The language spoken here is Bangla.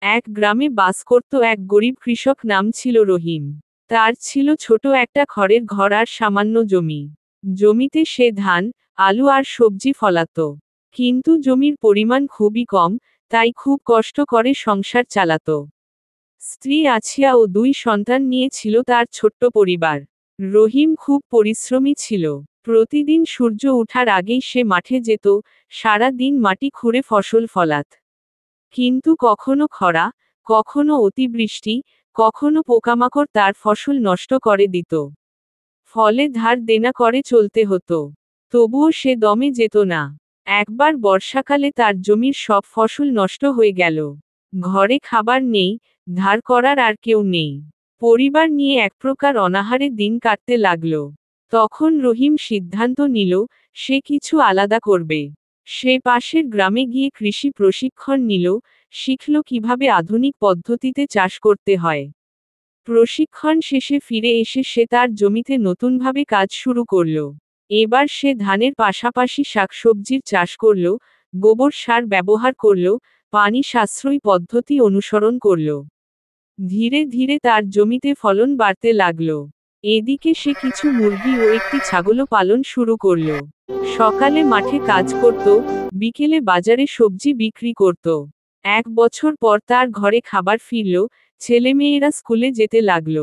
এক গ্রামে বাস করত এক গরিব কৃষক, নাম ছিল রহিম। তার ছিল ছোট একটা খড়ের ঘর আর সামান্য জমি। জমিতে সে ধান, আলু আর সবজি ফলাতো। কিন্তু জমির পরিমাণ খুবই কম, তাই খুব কষ্ট করে সংসার চালাতো। স্ত্রী আছিয়া ও দুই সন্তান নিয়ে ছিল তার ছোট্ট পরিবার। রহিম খুব পরিশ্রমী ছিল। প্রতিদিন সূর্য ওঠার আগেই সে মাঠে যেত, সারা দিন মাটি খুঁড়ে ফসল ফলাত। কিন্তু কখনো খরা, কখনো অতিবৃষ্টি, কখনো পোকামাকড় তার ফসল নষ্ট করে দিত। ফলে ধার দেনা করে চলতে হতো। তবুও সে দমে যেত না। একবার বর্ষাকালে তার জমির সব ফসল নষ্ট হয়ে গেল। ঘরে খাবার নেই, ধার করার আর কেউ নেই। পরিবার নিয়ে এক প্রকার অনাহারে দিন কাটতে লাগল। তখন রহিম সিদ্ধান্ত নিল, সে কিছু আলাদা করবে। সে পাশের গ্রামে গিয়ে কৃষি প্রশিক্ষণ নিল, শিখল কিভাবে আধুনিক পদ্ধতিতে চাষ করতে হয়। প্রশিক্ষণ শেষে ফিরে এসে সে তার জমিতে নতুনভাবে কাজ শুরু করল। এবার সে ধানের পাশাপাশি শাকসবজির চাষ করল, গোবর সার ব্যবহার করল, পানি সাশ্রয়ী পদ্ধতি অনুসরণ করল। ধীরে ধীরে তার জমিতে ফলন বাড়তে লাগল। এদিকে সে কিছু মুরগি ও একটি ছাগলও পালন শুরু করল। সকালে মাঠে কাজ করত, বিকেলে বাজারে সবজি বিক্রি করত। 1 বছর পর তার ঘরে খাবার ফিরল, ছেলেমেয়েরা স্কুলে যেতে লাগল।